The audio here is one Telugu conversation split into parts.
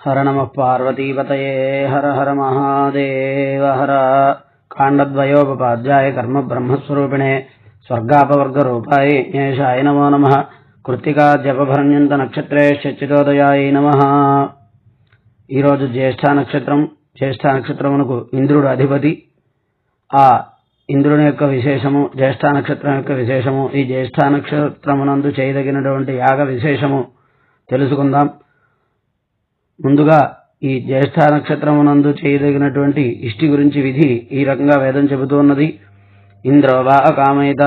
हर नमः पार्वतीपतये हर हर महादेव हर काण्डद्वयोपपाद्याय कर्म ब्रह्मस्वरूपिणे स्वर्गापवर्गरूपाय ज्ञेशाय नमो नमः कृत्तिका जपभरण्यंत नक्षत्रेश्चितोदयाय नमः। ఈ రోజు జ్యేష్ఠ నక్షత్రమునకు ఇంద్రుడు అధిపతి. ఆ ఇంద్రుని యొక్క విశేషము, జ్యేష్ఠ నక్షత్రం యొక్క విశేషము, ఈ జ్యేష్ఠ నక్షత్రమునందు చేయదగినటువంటి యాగ విశేషము తెలుసుకుందాం. ముందుగా ఈ జ్యేష్ఠ నక్షత్రమునందు చేయదగినటువంటి ఇష్టి గురించి విధి ఈ రకంగా వేదం చెబుతున్నది. ఇంద్రో వా కామయత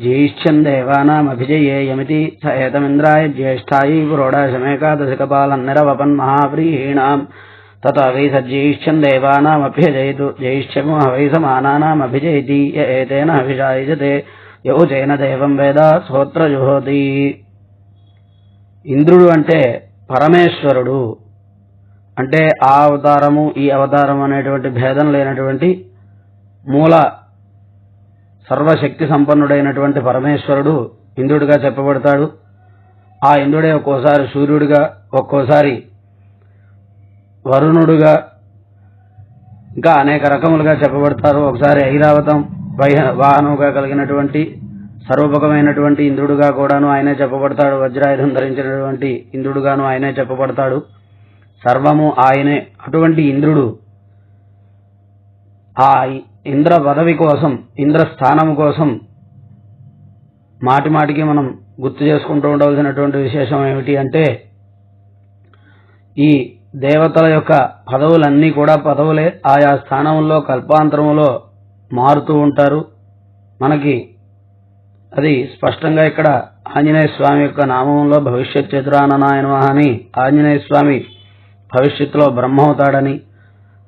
జ్యేష్ఠ్యం దేవానామభిజయేయమితి స ఏతమింద్రాయ జ్యేష్ఠాయై పురోడాశమేకాదశకపాలన్నిరవపన్ మహావ్రీహీణాం తత వై సజ్యేష్ఠ్యం దేవానామభ్యజయతు జ్యేష్ఠ్యము వై సమానానామభిజయతి య ఏతేన హవిషా యజతే యోచేన దేవం వేద శ్రోత్ర జుహోతి. ఇంద్రుడు అంటే పరమేశ్వరుడు, అంటే ఆ అవతారము ఈ అవతారం అనేటువంటి భేదం లేనటువంటి మూల సర్వశక్తి సంపన్నుడైనటువంటి పరమేశ్వరుడు ఇంద్రుడిగా చెప్పబడతాడు. ఆ ఇంద్రుడే ఒక్కోసారి సూర్యుడిగా, ఒక్కోసారి వరుణుడుగా, ఇంకా అనేక రకములుగా చెప్పబడతారు. ఒకసారి ఐరావతం వాహనముగా కలిగినటువంటి సర్వోపకమైనటువంటి ఇంద్రుడుగా కూడాను ఆయనే చెప్పబడతాడు. వజ్రాయుధం ధరించినటువంటి ఇంద్రుడుగాను ఆయనే చెప్పబడతాడు. సర్వము ఆయనే. అటువంటి ఇంద్రుడు ఆ ఇంద్ర పదవి కోసం, ఇంద్ర స్థానము కోసం మాటి మాటికి మనం గుర్తు చేసుకుంటూ ఉండవలసినటువంటి విశేషం ఏమిటి అంటే, ఈ దేవతల యొక్క పదవులన్నీ కూడా పదవులే. ఆయా స్థానంలో కల్పాంతరములో మారుతూ ఉంటారు. మనకి అది స్పష్టంగా ఇక్కడ ఆంజనేయ స్వామి యొక్క నామంలో భవిష్యత్ చతురాననాయ నమః అని ఆంజనేయ స్వామి భవిష్యత్తులో బ్రహ్మ అవుతాడని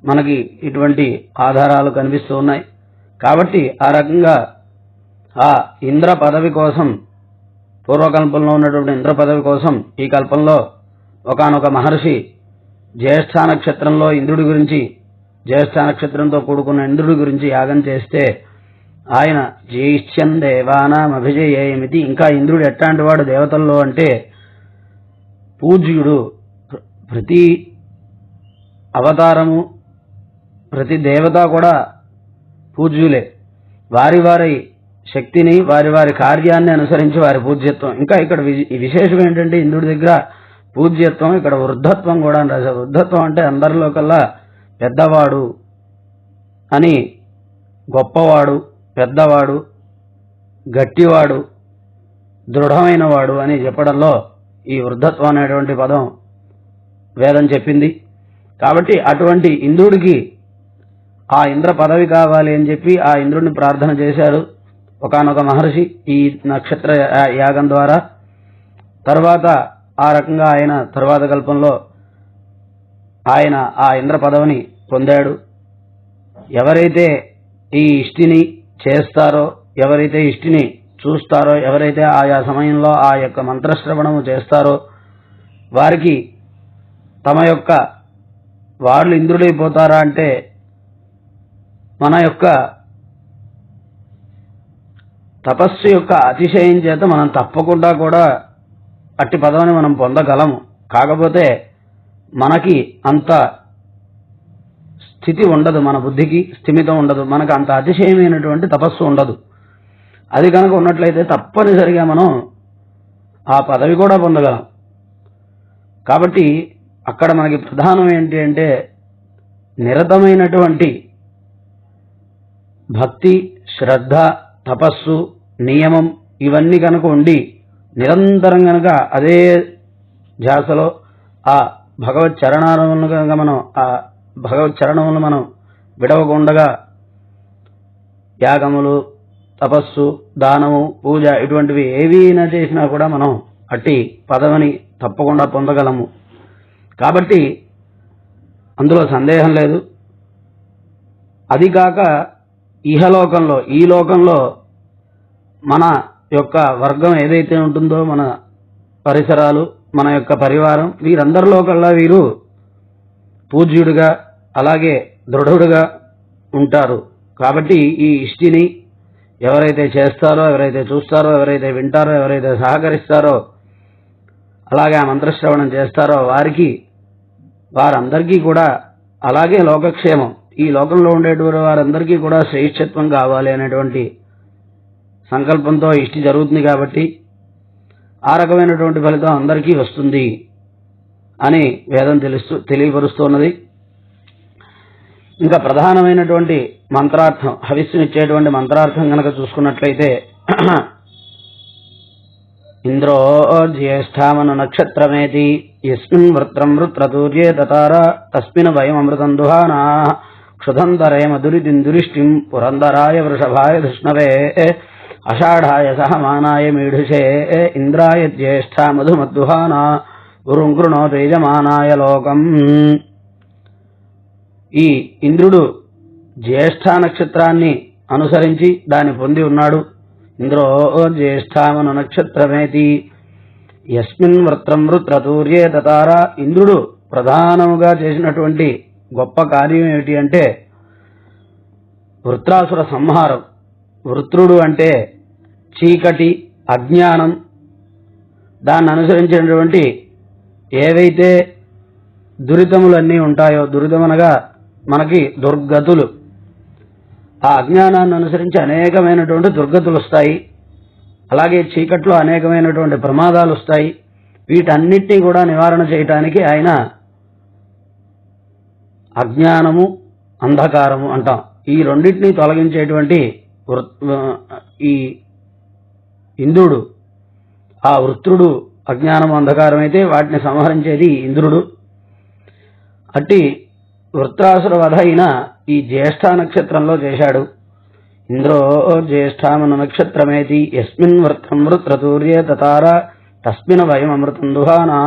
మనకి ఇటువంటి ఆధారాలు కనిపిస్తూ ఉన్నాయి. కాబట్టి ఆ రకంగా ఆ ఇంద్ర పదవి కోసం, పూర్వకల్పంలో ఉన్నటువంటి ఇంద్ర పదవి కోసం ఈ కల్పంలో ఒకానొక మహర్షి జ్యేష్ఠ నక్షత్రంలో ఇంద్రుడి గురించి, జ్యేష్ఠ నక్షత్రంతో కూడుకున్న ఇంద్రుడి గురించి యాగం చేస్తే ఆయన జ్యేష్ఠ్యం దేవానామభిజయేయమితి, ఇంకా ఇంద్రుడు ఎట్లాంటి వాడు దేవతల్లో అంటే పూజ్యుడు. ప్రతి అవతారము, ప్రతి దేవత కూడా పూజ్యులే. వారి వారి శక్తిని, వారి వారి కార్యాన్ని అనుసరించి వారి పూజ్యత్వం. ఇంకా ఇక్కడ విశేషం ఏంటంటే ఇంద్రుడి దగ్గర పూజ్యత్వం, ఇక్కడ వృద్ధత్వం కూడా రాశారు. వృద్ధత్వం అంటే అందరిలో కల్లా పెద్దవాడు అని, గొప్పవాడు, పెద్దవాడు, గట్టివాడు, దృఢమైన వాడు అని చెప్పడంలో ఈ వృద్ధత్వం అనేటువంటి పదం వేదం చెప్పింది. కాబట్టి అటువంటి ఇంద్రుడికి ఆ ఇంద్ర పదవి కావాలి అని చెప్పి ఆ ఇంద్రుడిని ప్రార్థన చేశారు ఒకానొక మహర్షి ఈ నక్షత్ర యాగం ద్వారా. తర్వాత ఆ రకంగా ఆయన తర్వాత కల్పంలో ఆయన ఆ ఇంద్ర పదవిని పొందాడు. ఎవరైతే ఈ ఇష్టిని చేస్తారో, ఎవరైతే ఇష్టిని చూస్తారో, ఎవరైతే ఆయా సమయంలో ఆ యొక్క మంత్రశ్రవణము చేస్తారో వారికి తమ యొక్క వాళ్ళు ఇంద్రుడైపోతారా అంటే మన యొక్క తపస్సు యొక్క అతిశయం చేత మనం తప్పకుండా కూడా అట్టి పదవిని మనం పొందగలము. కాకపోతే మనకి అంత స్థితి ఉండదు, మన బుద్ధికి స్థిమితం ఉండదు, మనకు అంత అతిశయమైనటువంటి తపస్సు ఉండదు. అది కనుక ఉన్నట్లయితే తప్పనిసరిగా మనం ఆ పదవి కూడా పొందగలం. కాబట్టి అక్కడ మనకి ప్రధానం ఏంటి అంటే నిరతమైనటువంటి భక్తి, శ్రద్ధ, తపస్సు, నియమం ఇవన్నీ కనుక ఉండి నిరంతరం కనుక అదే ధ్యాసలో ఆ భగవత్ చరణాలను కనుక మనం ఆ భగవత్ చరణములను మనం విడవకుండగా యాగములు, తపస్సు, దానము, పూజ ఇటువంటివి ఏవైనా చేసినా కూడా మనం అట్టి పదవిని తప్పకుండా పొందగలము. కాబట్టి అందులో సందేహం లేదు. అది కాక ఇహలోకంలో, ఈ లోకంలో మన యొక్క వర్గం ఏదైతే ఉంటుందో, మన పరిసరాలు, మన యొక్క పరివారం, వీరందరిలో కల్లా వీరు పూజ్యుడిగా అలాగే దృఢుడుగా ఉంటారు. కాబట్టి ఈ ఇష్టిని ఎవరైతే చేస్తారో, ఎవరైతే చూస్తారో, ఎవరైతే వింటారో, ఎవరైతే సహకరిస్తారో, అలాగే ఆ మంత్రశ్రవణం చేస్తారో వారికి వారందరికీ కూడా, అలాగే లోకక్షేమం, ఈ లోకంలో ఉండేటువంటి వారందరికీ కూడా శ్రేష్ఠత్వం కావాలి అనేటువంటి సంకల్పంతో ఇష్టి జరుగుతుంది. కాబట్టి ఆ రకమైనటువంటి ఫలితం అందరికీ వస్తుంది అని వేదం తెలియపరుస్తున్నది. ఇంకా ప్రధానమైనటువంటి మంత్రార్థం, హవిస్సునిచ్చేటువంటి మంత్రార్థం కనుక చూసుకున్నట్లయితే, ఇంద్రో జ్యేష్ఠామను నక్షత్రమేతి యస్మిన్ వృత్రం వృత్రతూర్యే తతార తస్మిన్ వయం అమృతం దుహానా క్షుధంతరే మధురిదిందురిష్టిం పురందరాయ వృషభాయ ధృష్ణవే అషాఢాయ సహమానాయ మీఢుషే ఇంద్రాయ జ్యేష్ఠ మధుమద్దుహానా గురుంకృణో తేజమానాయ లోకం. ఈ ఇంద్రుడు జ్యేష్ఠ నక్షత్రాన్ని అనుసరించి దాన్ని పొంది ఉన్నాడు. ఇంద్రో జ్యేష్ఠామను నక్షత్రమేతి యస్మిన్ వృత్రం వృత్రతూర్యే తతార. ఇంద్రుడు ప్రధానముగా చేసినటువంటి గొప్ప కార్యం ఏమిటి అంటే వృత్రాసుర సంహారం. వృత్రుడు అంటే చీకటి, అజ్ఞానం, దాన్ని అనుసరించినటువంటి ఏవైతే దురితములన్నీ ఉంటాయో, దురితమనగా మనకి దుర్గతులు, ఆ అజ్ఞానాన్ని అనుసరించి అనేకమైనటువంటి దుర్గతులు వస్తాయి. అలాగే చీకట్లో అనేకమైనటువంటి ప్రమాదాలు వస్తాయి. వీటన్నిటినీ కూడా నివారణ చేయటానికి ఆయన అజ్ఞానము, అంధకారము అంటాం, ఈ రెండింటినీ తొలగించేటువంటి ఈ ఇంద్రుడు. ఆ వృత్రుడు అజ్ఞానము, అంధకారం అయితే వాటిని సంహరించేది ఇంద్రుడు. అట్టి వృత్రాసుర వధ అయిన ఈ జ్యేష్ఠ నక్షత్రంలో చేశాడు. ఇంద్రో జ్యేష్ఠామను నక్షత్రమేతి యస్మిన్ వృత్రం వృత్రతూర్యే తతార తస్మిన్ వయం అమృతం దుహానా.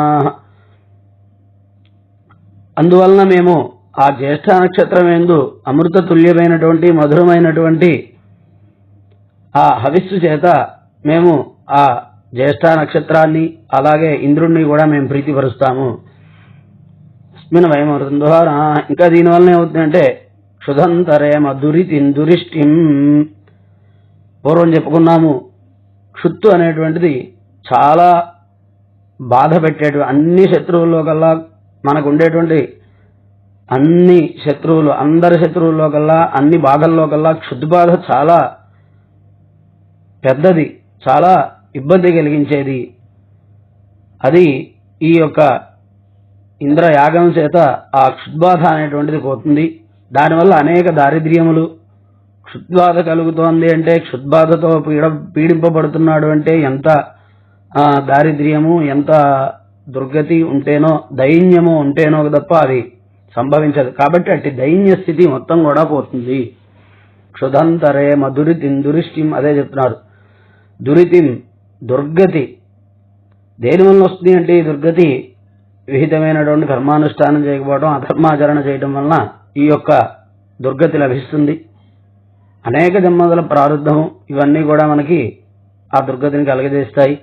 అందువలన మేము ఆ జ్యేష్ఠ నక్షత్రం యందు అమృత తుల్యమైనటువంటి మధురమైనటువంటి ఆ హవిస్సు చేత మేము ఆ జ్యేష్ఠ నక్షత్రాన్ని అలాగే ఇంద్రుణ్ణి కూడా మేము ప్రీతిపరుస్తాము. తస్మిన్ వయం అమృతం దుహానా. ఇంకా దీనివల్ల ఏమవుతుందంటే క్షుధంతరే మధురితిందురిష్టిం. పూర్వం చెప్పుకున్నాము, క్షుత్తు అనేటువంటిది చాలా బాధ పెట్టేటువంటి, అన్ని శత్రువుల్లో కల్లా మనకు ఉండేటువంటి అన్ని శత్రువులు, అందరి శత్రువుల్లో కల్లా, అన్ని బాధల్లో కల్లా క్షుద్బాధ చాలా పెద్దది, చాలా ఇబ్బంది కలిగించేది. అది ఈ యొక్క ఇంద్రయాగం చేత ఆ క్షుద్బాధ అనేటువంటిది పోతుంది. దానివల్ల అనేక దారిద్ర్యములు, క్షుద్బాధ కలుగుతోంది అంటే క్షుద్బాధతో పీడింపబడుతున్నాడు అంటే ఎంత దారిద్ర్యము, ఎంత దుర్గతి ఉంటేనో, దైన్యము ఉంటేనో తప్ప అది సంభవించదు. కాబట్టి అట్టి దైన్య స్థితి మొత్తం కూడా పోతుంది. క్షుధంతరే మధురితిం దురిష్టిం, అదే చెప్తున్నారు. దురితిం, దుర్గతి. దేని వల్ల వస్తుంది అంటే ఈ దుర్గతి విహితమైనటువంటి కర్మానుష్ఠానం చేయకపోవడం, అధర్మాచరణ చేయడం వలన ఈ యొక్క దుర్గతి లభిస్తుంది. అనేక జన్మల ప్రారంధము ఇవన్నీ కూడా మనకి ఆ దుర్గతిని కలగజేస్తాయి.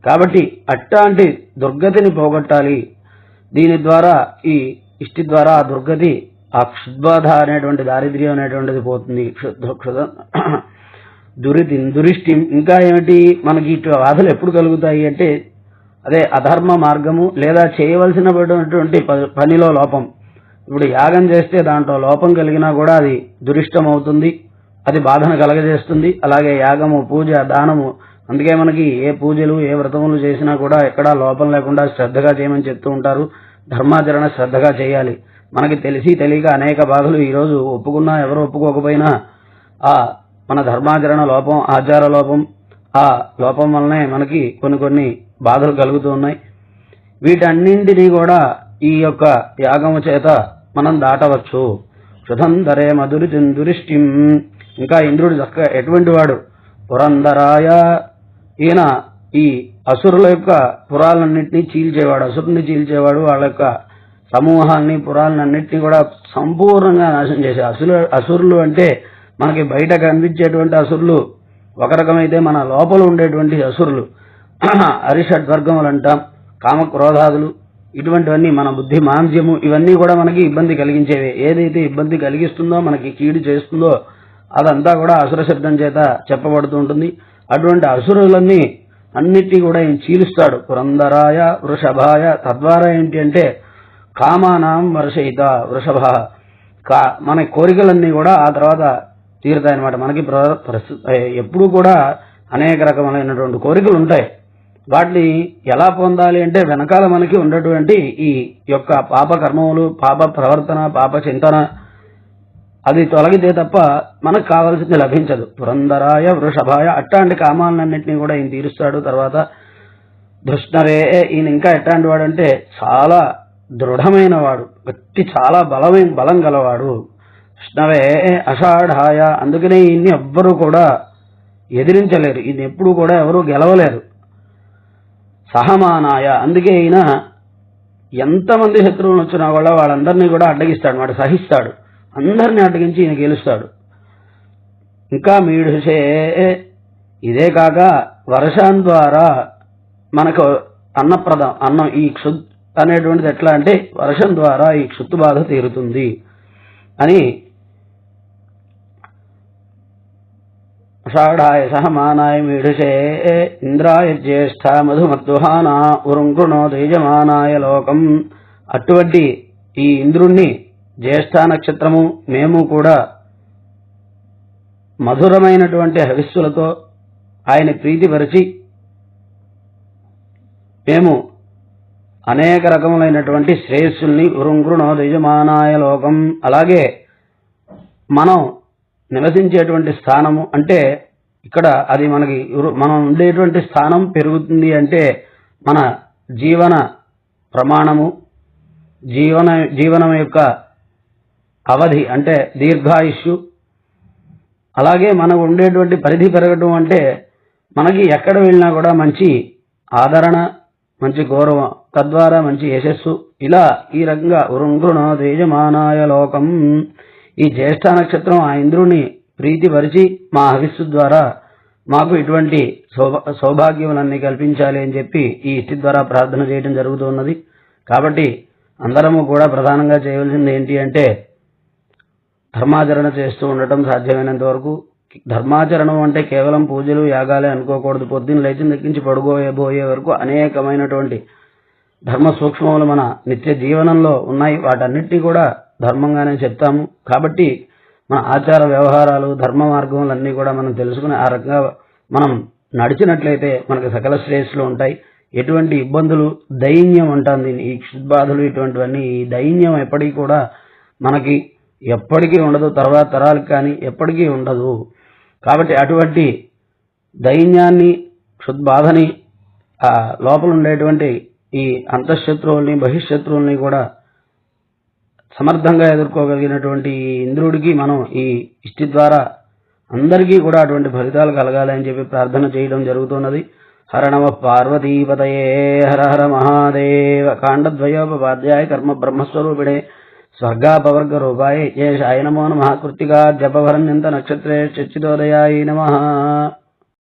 కాబట్టి అట్లాంటి దుర్గతిని పోగొట్టాలి. దీని ద్వారా, ఈ ఇష్టి ద్వారా ఆ దుర్గతి, ఆ క్షుద్బాధ అనేటువంటి దారిద్ర్యం అనేటువంటిది పోతుంది. దురిష్టిం. ఇంకా ఏమిటి, మనకి ఇటు బాధలు ఎప్పుడు కలుగుతాయి అంటే అదే అధర్మ మార్గము లేదా చేయవలసినటువంటి పనిలో లోపం. ఇప్పుడు యాగం చేస్తే దాంట్లో లోపం కలిగినా కూడా అది దురిష్టం అవుతుంది, అది బాధను కలగజేస్తుంది. అలాగే యాగము, పూజ, దానము, అందుకే మనకి ఏ పూజలు, ఏ వ్రతములు చేసినా కూడా ఎక్కడా లోపం లేకుండా శ్రద్ధగా చేయమని చెప్తూ ఉంటారు. ధర్మాచరణ శ్రద్ధగా చేయాలి. మనకి తెలిసి తెలియక అనేక బాధలు ఈరోజు ఒప్పుకున్నా ఎవరు ఒప్పుకోకపోయినా ఆ మన ధర్మాచరణ లోపం, ఆచార లోపం, ఆ లోపం వల్లనే మనకి కొన్ని బాధలు కలుగుతూ ఉన్నాయి. వీటన్నింటినీ కూడా ఈ యొక్క యాగము చేత మనం దాటవచ్చు. క్షుధంతరే మధురితిందురిష్టిం. ఇంకా ఇంద్రుడు ఎటువంటి వాడు, పురందరాయ. ఈయన ఈ అసురుల యొక్క పురాలన్నింటినీ చీల్చేవాడు, అసురుని చీల్చేవాడు. వాళ్ళ యొక్క సమూహాన్ని, పురాలన్నింటినీ కూడా సంపూర్ణంగా నాశనం చేసే అసురులు అంటే మనకి బయట కనిపించేటువంటి అసురులు ఒక రకమైతే, మన లోపల ఉండేటువంటి అసురులు అరిషడ్వర్గములు అంటాం. కామక్రోధాదులు ఇటువంటివన్నీ, మన బుద్ధి మాంద్యము, ఇవన్నీ కూడా మనకి ఇబ్బంది కలిగించేవే. ఏదైతే ఇబ్బంది కలిగిస్తుందో, మనకి కీడు చేస్తుందో అదంతా కూడా అసుర శబ్దం చేత చెప్పబడుతూ ఉంటుంది. అటువంటి అసురులన్నీ అన్నిటినీ కూడా ఆయన చీలుస్తాడు. పురందరాయ వృషభాయ. తద్వారా ఏంటి అంటే కామానాం వర్షయిత వృషభ. మన కోరికలన్నీ కూడా ఆ తర్వాత తీరుతాయన్నమాట. మనకి ఎప్పుడు కూడా అనేక రకములైనటువంటి కోరికలు ఉంటాయి. వాటిని ఎలా పొందాలి అంటే వెనకాల మనకి ఉన్నటువంటి ఈ యొక్క పాప కర్మములు, పాప ప్రవర్తన, పాప చింతన అది తొలగితే తప్ప మనకు కావాల్సింది లభించదు. పురంధరాయ వృషభాయ అట్లాంటి కామాలన్నింటినీ కూడా ఈయన తీరుస్తాడు. తర్వాత ధృష్ణరే, ఈయన ఇంకా ఎట్లాంటి వాడంటే చాలా దృఢమైన వాడు, గట్టి చాలా బలం గలవాడు. కృష్ణవే అషాఢాయ, అందుకనే ఈయన్ని ఎవ్వరూ కూడా ఎదిరించలేరు, ఈయన ఎప్పుడు కూడా ఎవరూ గెలవలేరు. సహమానాయ, అందుకే ఈయన ఎంతమంది శత్రువులు వచ్చినా కూడా వాళ్ళందరినీ కూడా అడ్డగిస్తాడు, వాడు సహిస్తాడు, అందరినీ అడ్డగించి ఈయన గెలుస్తాడు. ఇంకా మీడుషే, ఇదే కాక వర్షం ద్వారా మనకు అన్నం ఈ క్షుత్ అనేటువంటిది ఎట్లా అంటే వర్షం ద్వారా ఈ క్షుత్తు బాధ తీరుతుంది అని. షాఢాయ సహమానాయ మీఢుషే ఇంద్రాయ జ్యేష్ఠ మధుమద్దుహాన ఉరుంకృణో తేజమానాయ లోకం. అటువంటి ఈ ఇంద్రుణ్ణి జ్యేష్ఠ నక్షత్రము మేము కూడా మధురమైనటువంటి హవిస్సులతో ఆయన ప్రీతిపరిచి మేము అనేక రకములైనటువంటి శ్రేయస్సుల్ని ఉరుంకృణో తేజమానాయ లోకం. అలాగే మనం నివసించేటువంటి స్థానము అంటే ఇక్కడ అది మనం ఉండేటువంటి స్థానం పెరుగుతుంది అంటే మన జీవన ప్రమాణము, జీవనం యొక్క అవధి అంటే దీర్ఘాయుష్యు, అలాగే మనకు ఉండేటువంటి పరిధి పెరగడం అంటే మనకి ఎక్కడ వెళ్ళినా కూడా మంచి ఆదరణ, మంచి గౌరవం, తద్వారా మంచి యశస్సు. ఇలా ఈ రకంగా ఉరుంకృణో తేజమానాయ లోకం. ఈ జ్యేష్ఠ నక్షత్రం ఆ ఇంద్రుని ప్రీతిపరిచి మా హవిస్సు ద్వారా మాకు ఇటువంటి సౌభాగ్యములన్నీ కల్పించాలి అని చెప్పి ఈ ఇష్టి ద్వారా ప్రార్థన చేయడం జరుగుతున్నది. కాబట్టి అందరము కూడా ప్రధానంగా చేయవలసింది ఏంటి అంటే ధర్మాచరణ చేస్తూ ఉండటం సాధ్యమైనంత వరకు. ధర్మాచరణం అంటే కేవలం పూజలు యాగాలే అనుకోకూడదు. పొద్దున్న లేచిన దక్కించి పడుకోబోయే వరకు అనేకమైనటువంటి ధర్మ సూక్ష్మములు మన నిత్య జీవనంలో ఉన్నాయి. వాటన్నిటినీ కూడా ధర్మంగానే చెప్తాము. కాబట్టి మన ఆచార వ్యవహారాలు, ధర్మ మార్గములన్నీ కూడా మనం తెలుసుకుని ఆ రకంగా మనం నడిచినట్లయితే మనకు సకల శ్రేయస్సులు ఉంటాయి. ఎటువంటి ఇబ్బందులు, దైన్యం ఉంటుంది ఈ క్షుద్బాధలు, ఇటువంటివన్నీ ఈ దైన్యం ఎప్పటికీ కూడా మనకి ఎప్పటికీ ఉండదు, తర్వాత తరాలకు కానీ ఎప్పటికీ ఉండదు. కాబట్టి అటువంటి దైన్యాన్ని, క్షుద్బాధని, ఆ లోపల ఉండేటువంటి ఈ అంతఃశత్రువుల్ని, బహిశత్రువుల్ని కూడా సమర్థంగా ఎదుర్కోగలిగినటువంటి ఈ ఇంద్రుడికి మనం ఈ ఇష్టి ద్వారా అందరికీ కూడా అటువంటి ఫలితాలు కలగాలి అని చెప్పి ప్రార్థన చేయడం జరుగుతున్నది. హర నమ పార్వతీపతయే, హర హర మహాదేవ. కాండద్వయోపాధ్యాయ కర్మ బ్రహ్మస్వరూపిణే స్వర్గాపవర్గ రూపాయ ఏషాయ నమో నమః. కృత్తికా జపభరణ్యంత నక్షత్రే చచ్చితోదయాయ నమః.